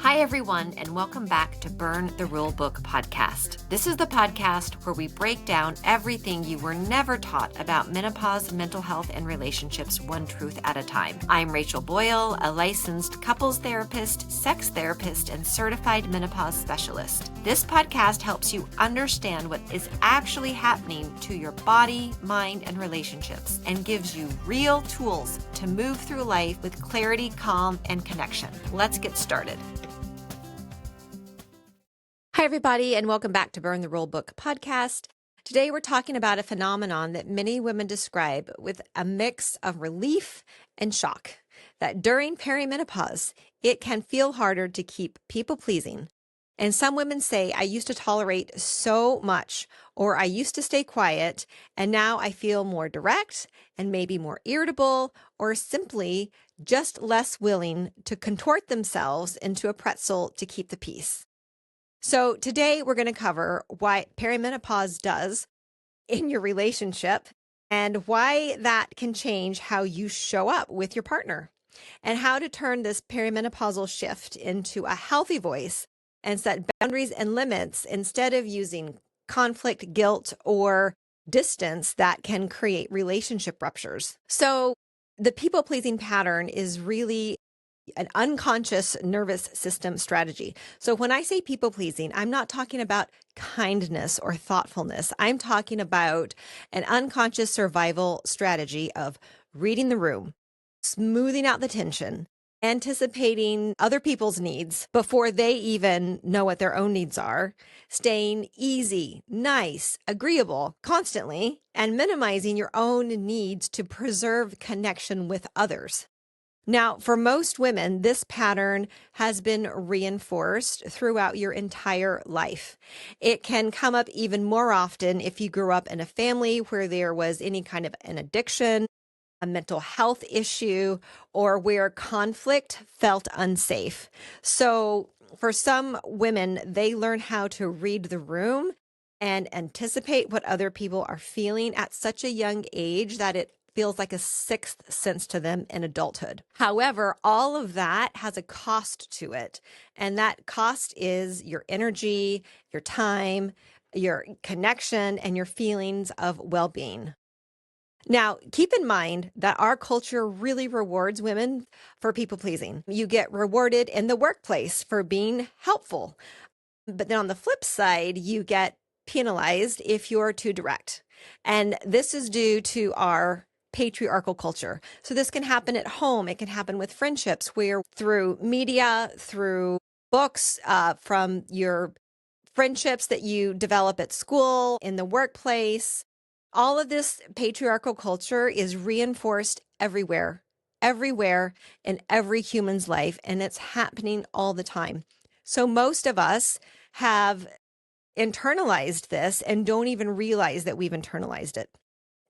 Hi, everyone, and welcome back to Burn the Rule Book podcast. This is the podcast where we break down everything you were never taught about menopause, mental health, and relationships one truth at a time. I'm Rachel Boyle, a licensed couples therapist, sex therapist, and certified menopause specialist. This podcast helps you understand what is actually happening to your body, mind, and relationships, and gives you real tools to move through life with clarity, calm, and connection. Let's get started. Hi, everybody, and welcome back to Burn the Rule Book podcast. Today, we're talking about a phenomenon that many women describe with a mix of relief and shock, that during perimenopause, it can feel harder to keep people-pleasing. And some women say, I used to tolerate so much, or I used to stay quiet, and now I feel more direct and maybe more irritable, or simply just less willing to contort themselves into a pretzel to keep the peace. So today we're going to cover what perimenopause does in your relationship and why that can change how you show up with your partner, and how to turn this perimenopausal shift into a healthy voice and set boundaries and limits instead of using conflict, guilt, or distance that can create relationship ruptures. So the people-pleasing pattern is really an unconscious nervous system strategy. So when I say people pleasing, I'm not talking about kindness or thoughtfulness. I'm talking about an unconscious survival strategy of reading the room, smoothing out the tension, anticipating other people's needs before they even know what their own needs are, staying easy, nice, agreeable constantly, and minimizing your own needs to preserve connection with others. Now, for most women, this pattern has been reinforced throughout your entire life. It can come up even more often if you grew up in a family where there was any kind of an addiction, a mental health issue, or where conflict felt unsafe. So for some women, they learn how to read the room and anticipate what other people are feeling at such a young age that it feels like a sixth sense to them in adulthood. However, all of that has a cost to it. And that cost is your energy, your time, your connection, and your feelings of well-being. Now, keep in mind that our culture really rewards women for people pleasing. You get rewarded in the workplace for being helpful. But then on the flip side, you get penalized if you're too direct. And this is due to our patriarchal culture. So this can happen at home. It can happen with friendships where through media, through books, from your friendships that you develop at school, in the workplace, all of this patriarchal culture is reinforced everywhere in every human's life. And it's happening all the time. So most of us have internalized this and don't even realize that we've internalized it.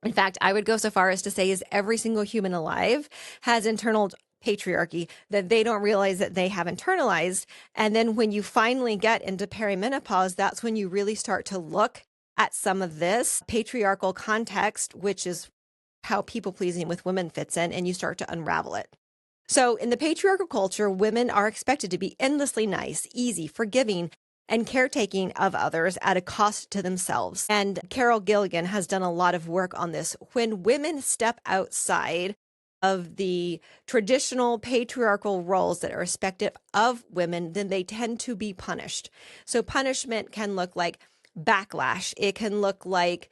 In fact, I would go so far as to say is every single human alive has internal patriarchy that they don't realize that they have internalized. And then when you finally get into perimenopause, that's when you really start to look at some of this patriarchal context, which is how people pleasing with women fits in, and you start to unravel it. So in the patriarchal culture, women are expected to be endlessly nice, easy, forgiving, and caretaking of others at a cost to themselves. And Carol Gilligan has done a lot of work on this. When women step outside of the traditional patriarchal roles that are expected of women, then they tend to be punished. So punishment can look like backlash. It can look like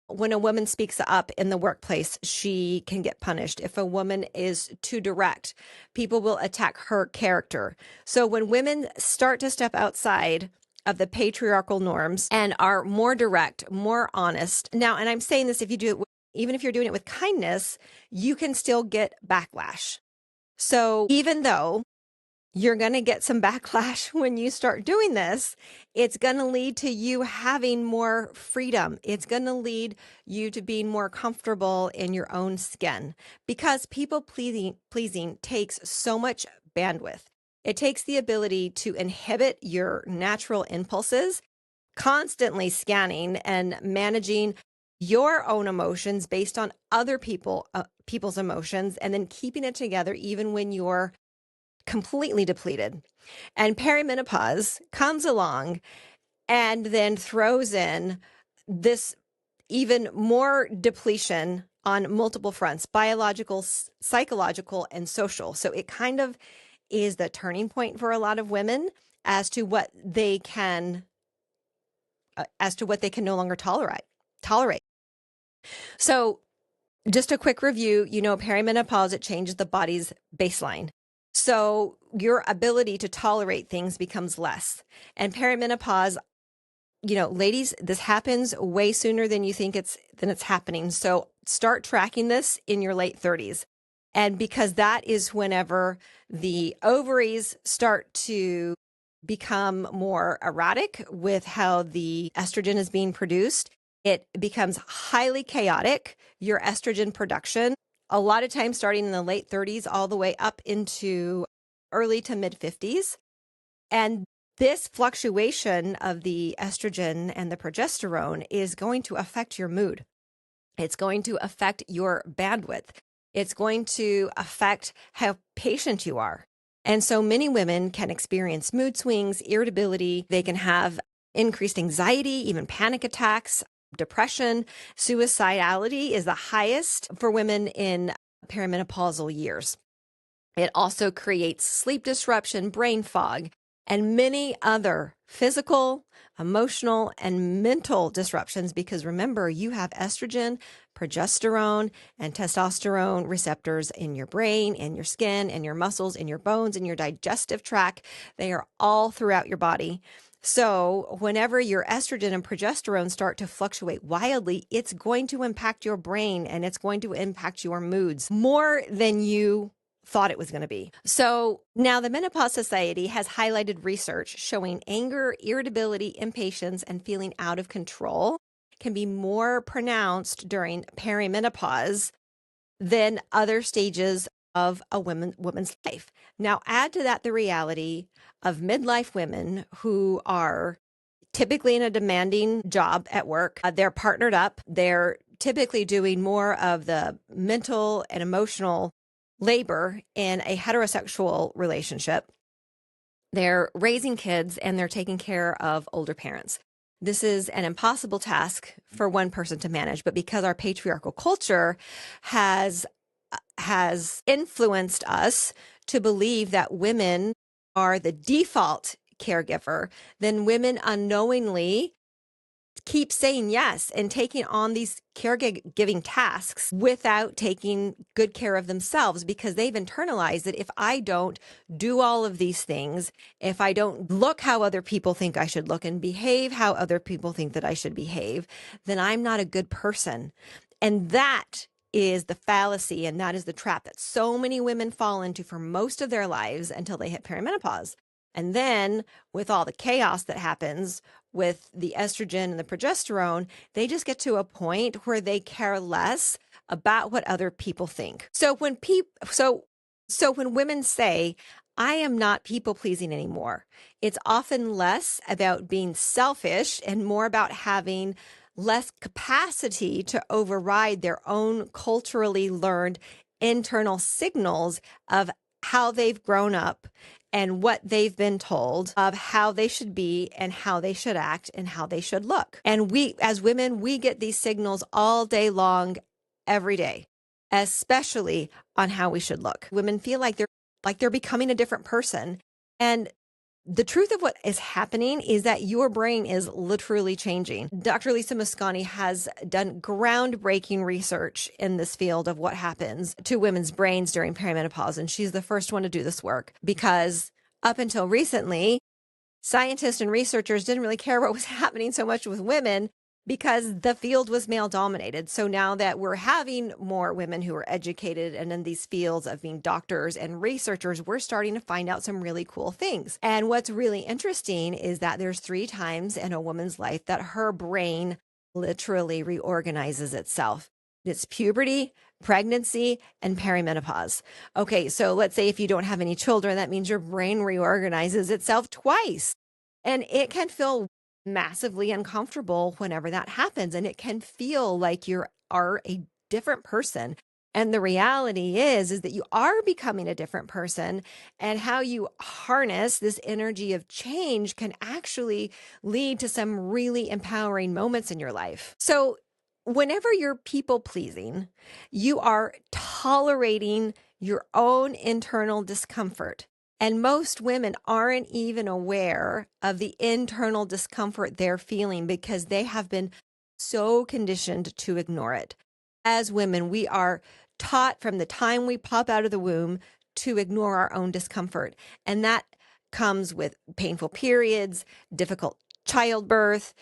when a woman speaks up in the workplace, she can get punished. If a woman is too direct, people will attack her character. So when women start to step outside of the patriarchal norms and are more direct, more honest. Now, and I'm saying this, if you do it, even if you're doing it with kindness, you can still get backlash. So even though you're going to get some backlash when you start doing this, it's going to lead to you having more freedom. It's going to lead you to being more comfortable in your own skin, because people pleasing takes so much bandwidth. It takes the ability to inhibit your natural impulses, constantly scanning and managing your own emotions based on other people's emotions, and then keeping it together even when you're completely depleted. And perimenopause comes along and then throws in this even more depletion on multiple fronts, biological, psychological, and social. So it kind of is the turning point for a lot of women as to what they can no longer tolerate. So just a quick review, perimenopause, it changes the body's baseline. So your ability to tolerate things becomes less. And perimenopause, ladies, this happens way sooner than you think it's happening. So start tracking this in your late 30s. And because that is whenever the ovaries start to become more erratic with how the estrogen is being produced, it becomes highly chaotic, your estrogen production, a lot of times starting in the late 30s all the way up into early to mid 50s. And this fluctuation of the estrogen and the progesterone is going to affect your mood. It's going to affect your bandwidth. It's going to affect how patient you are. And so many women can experience mood swings, irritability. They can have increased anxiety, even panic attacks, depression. Suicidality is the highest for women in perimenopausal years. It also creates sleep disruption, brain fog, and many other physical, emotional, and mental disruptions, because remember, you have estrogen, progesterone, and testosterone receptors in your brain, in your skin, in your muscles, in your bones, in your digestive tract. They are all throughout your body. So whenever your estrogen and progesterone start to fluctuate wildly, it's going to impact your brain and it's going to impact your moods more than you thought it was going to be. So now the Menopause Society has highlighted research showing anger, irritability, impatience, and feeling out of control can be more pronounced during perimenopause than other stages of a woman's life. Now add to that the reality of midlife women who are typically in a demanding job at work. They're partnered up. They're typically doing more of the mental and emotional labor in a heterosexual relationship. They're raising kids and they're taking care of older parents. This is an impossible task for one person to manage, but because our patriarchal culture has influenced us to believe that women are the default caregiver, then women unknowingly keep saying yes and taking on these caregiving tasks without taking good care of themselves, because they've internalized that if I don't do all of these things, if I don't look how other people think I should look and behave how other people think that I should behave, then I'm not a good person. And that is the fallacy, and that is the trap that so many women fall into for most of their lives until they hit perimenopause. And then with all the chaos that happens with the estrogen and the progesterone, they just get to a point where they care less about what other people think. So when when women say, I am not people pleasing anymore, it's often less about being selfish and more about having less capacity to override their own culturally learned internal signals of how they've grown up and what they've been told of how they should be and how they should act and how they should look. And we, as women, we get these signals all day long, every day, especially on how we should look. Women feel like they're becoming a different person. And the truth of what is happening is that your brain is literally changing. Dr. Lisa Mosconi has done groundbreaking research in this field of what happens to women's brains during perimenopause. And she's the first one to do this work because up until recently, scientists and researchers didn't really care what was happening so much with women because the field was male dominated. So now that we're having more women who are educated and in these fields of being doctors and researchers, we're starting to find out some really cool things. And what's really interesting is that there's 3 times in a woman's life that her brain literally reorganizes itself. It's puberty, pregnancy, and perimenopause. Okay, so let's say if you don't have any children, that means your brain reorganizes itself twice. And it can feel massively uncomfortable whenever that happens. And it can feel like you are a different person. And the reality is that you are becoming a different person, and how you harness this energy of change can actually lead to some really empowering moments in your life. So whenever you're people pleasing, you are tolerating your own internal discomfort. And most women aren't even aware of the internal discomfort they're feeling because they have been so conditioned to ignore it. As women, we are taught from the time we pop out of the womb to ignore our own discomfort. And that comes with painful periods, difficult childbirth,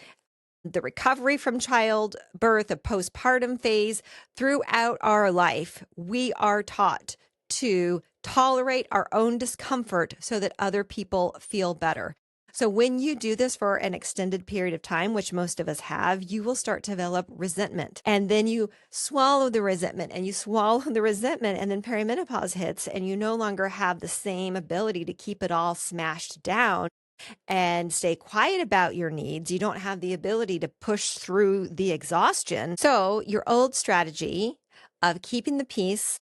the recovery from childbirth, the postpartum phase. Throughout our life, we are taught to tolerate our own discomfort so that other people feel better. So when you do this for an extended period of time, which most of us have, you will start to develop resentment. And then you swallow the resentment and you swallow the resentment, and then perimenopause hits and you no longer have the same ability to keep it all smashed down and stay quiet about your needs. You don't have the ability to push through the exhaustion. So your old strategy of keeping the peace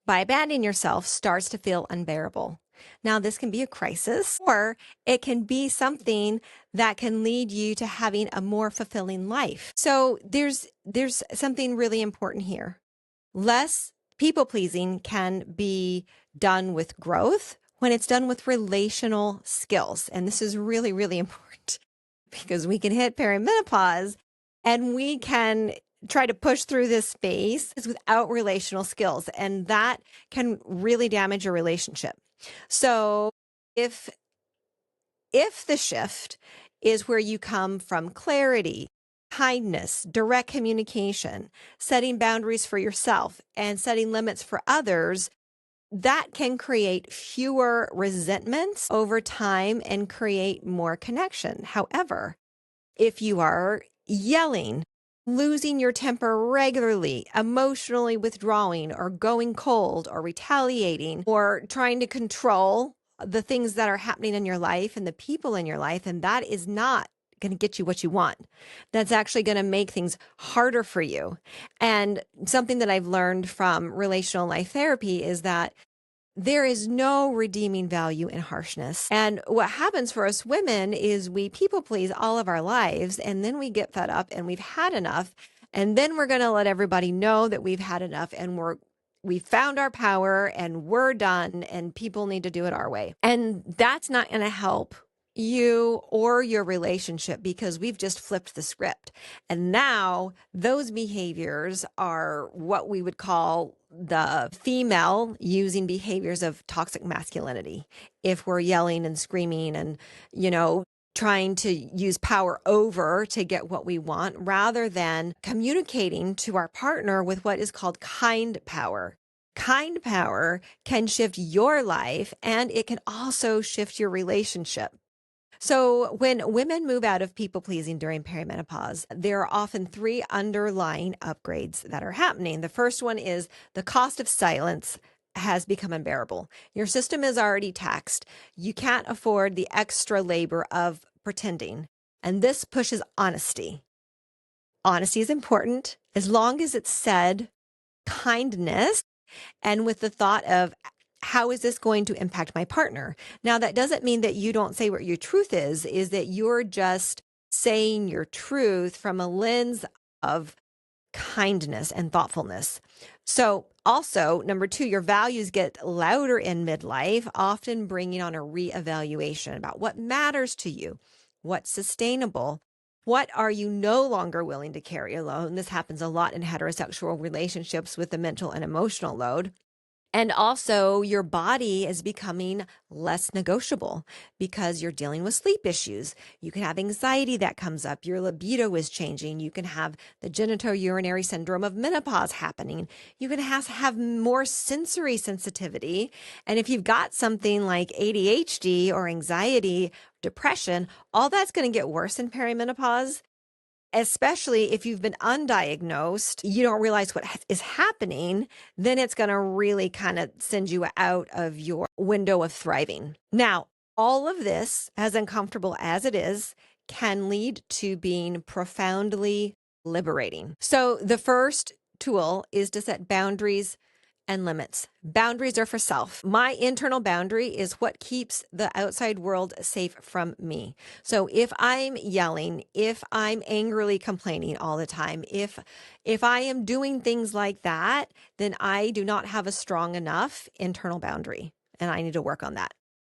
by abandoning yourself starts to feel unbearable. Now, this can be a crisis, or it can be something that can lead you to having a more fulfilling life. So there's something really important here. Less people pleasing can be done with growth when it's done with relational skills. And this is really, really important because we can hit perimenopause and we can try to push through this space without relational skills. And that can really damage your relationship. So if the shift is where you come from clarity, kindness, direct communication, setting boundaries for yourself, and setting limits for others, that can create fewer resentments over time and create more connection. However, if you are yelling, losing your temper regularly, emotionally withdrawing, or going cold, or retaliating, or trying to control the things that are happening in your life and the people in your life, and that is not going to get you what you want. That's actually going to make things harder for you. And something that I've learned from relational life therapy is that there is no redeeming value in harshness. And what happens for us women is we people please all of our lives, and then we get fed up and we've had enough. And then we're going to let everybody know that we've had enough and we found our power and we're done and people need to do it our way. And that's not going to help you or your relationship because we've just flipped the script. And now those behaviors are what we would call the female using behaviors of toxic masculinity. If we're yelling and screaming and, trying to use power over to get what we want rather than communicating to our partner with what is called kind power. Kind power can shift your life and it can also shift your relationship. So when women move out of people pleasing during perimenopause, there are often three underlying upgrades that are happening. The first one is the cost of silence has become unbearable. Your system is already taxed. You can't afford the extra labor of pretending. And this pushes honesty. Honesty is important as long as it's said kindness and with the thought of how is this going to impact my partner? Now, that doesn't mean that you don't say what your truth is that you're just saying your truth from a lens of kindness and thoughtfulness. So also, number two, your values get louder in midlife, often bringing on a reevaluation about what matters to you, what's sustainable, what are you no longer willing to carry alone. This happens a lot in heterosexual relationships with the mental and emotional load. And also your body is becoming less negotiable because you're dealing with sleep issues. You can have anxiety that comes up. Your libido is changing. You can have the genitourinary syndrome of menopause happening. You can have more sensory sensitivity. And if you've got something like ADHD or anxiety, depression, all that's going to get worse in perimenopause. Especially if you've been undiagnosed, you don't realize what is happening, then it's going to really kind of send you out of your window of thriving. Now, all of this, as uncomfortable as it is, can lead to being profoundly liberating. So the first tool is to set boundaries and limits. Boundaries are for self. My internal boundary is what keeps the outside world safe from me. So if I'm yelling, if I'm angrily complaining all the time, if I am doing things like that, then I do not have a strong enough internal boundary, and I need to work on that.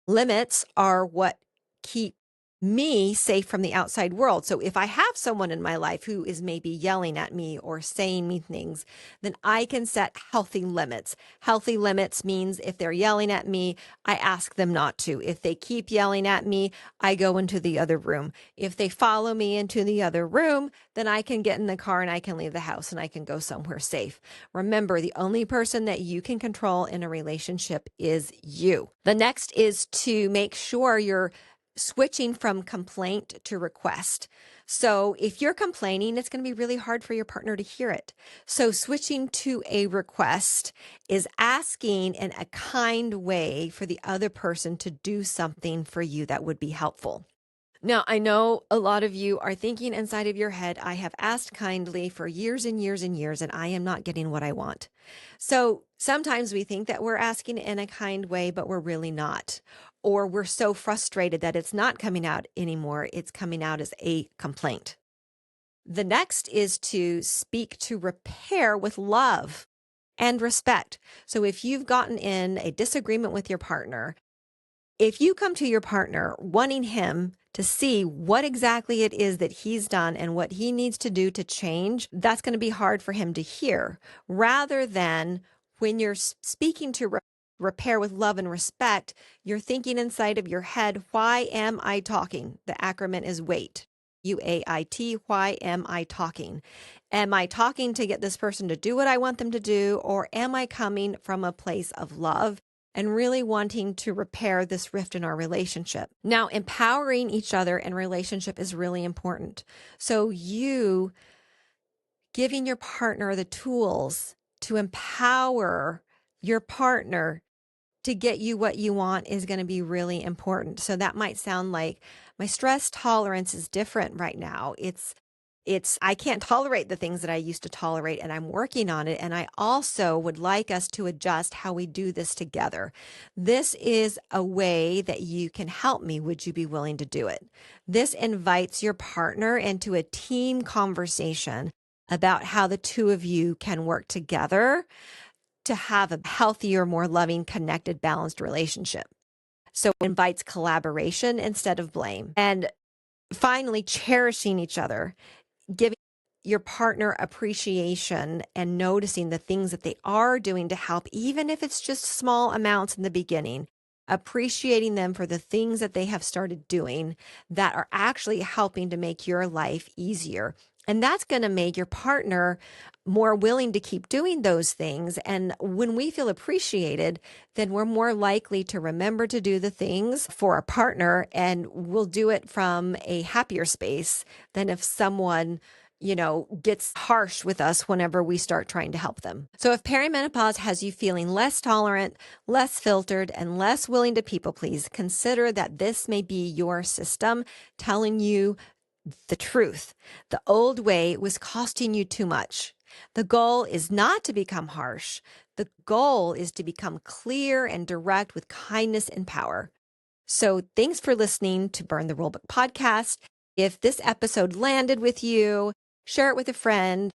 Limits are what keep me safe from the outside world. So if I have someone in my life who is maybe yelling at me or saying mean things, then I can set healthy limits. Healthy limits means if they're yelling at me, I ask them not to. If they keep yelling at me, I go into the other room. If they follow me into the other room, then I can get in the car and I can leave the house and I can go somewhere safe. Remember, the only person that you can control in a relationship is you. The next is to make sure you're switching from complaint to request. So if you're complaining, it's going to be really hard for your partner to hear it. So switching to a request is asking in a kind way for the other person to do something for you that would be helpful. Now, I know a lot of you are thinking inside of your head, I have asked kindly for years and years and years, and I am not getting what I want. So sometimes we think that we're asking in a kind way, but we're really not. Or we're so frustrated that it's not coming out anymore. It's coming out as a complaint. The next is to speak to repair with love and respect. So if you've gotten in a disagreement with your partner, if you come to your partner wanting him to see what exactly it is that he's done and what he needs to do to change, that's going to be hard for him to hear. Rather than when you're speaking to repair with love and respect, you're thinking inside of your head, why am I talking? The acronym is WAIT. WAIT, why am I talking? Am I talking to get this person to do what I want them to do, or am I coming from a place of love and really wanting to repair this rift in our relationship? Now, empowering each other in relationship is really important. So you giving your partner the tools to empower your partner to get you what you want is going to be really important. So that might sound like my stress tolerance is different right now. I can't tolerate the things that I used to tolerate, and I'm working on it. And I also would like us to adjust how we do this together. This is a way that you can help me. Would you be willing to do it? This invites your partner into a team conversation about how the two of you can work together to have a healthier, more loving, connected, balanced relationship. So it invites collaboration instead of blame. And finally, cherishing each other, giving your partner appreciation and noticing the things that they are doing to help, even if it's just small amounts in the beginning, appreciating them for the things that they have started doing that are actually helping to make your life easier. And that's going to make your partner more willing to keep doing those things. And when we feel appreciated, then we're more likely to remember to do the things for our partner, and we'll do it from a happier space than if someone gets harsh with us whenever we start trying to help them. So if perimenopause has you feeling less tolerant, less filtered, and less willing to people please, consider that this may be your system telling you the truth. The old way was costing you too much. The goal is not to become harsh. The goal is to become clear and direct with kindness and power. So thanks for listening to Burn the Rulebook podcast. If this episode landed with you, share it with a friend.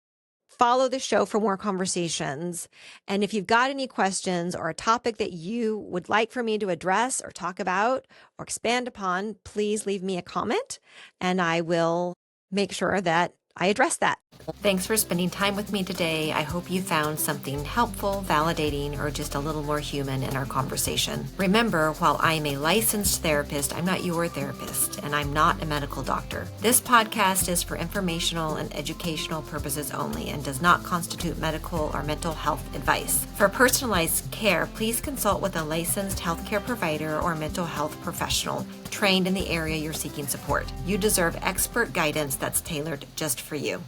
Follow the show for more conversations. And if you've got any questions or a topic that you would like for me to address or talk about or expand upon, please leave me a comment and I will make sure that I address that. Thanks for spending time with me today. I hope you found something helpful, validating, or just a little more human in our conversation. Remember, while I am a licensed therapist, I'm not your therapist, and I'm not a medical doctor. This podcast is for informational and educational purposes only and does not constitute medical or mental health advice. For personalized care, please consult with a licensed healthcare provider or mental health professional trained in the area you're seeking support. You deserve expert guidance that's tailored just for you.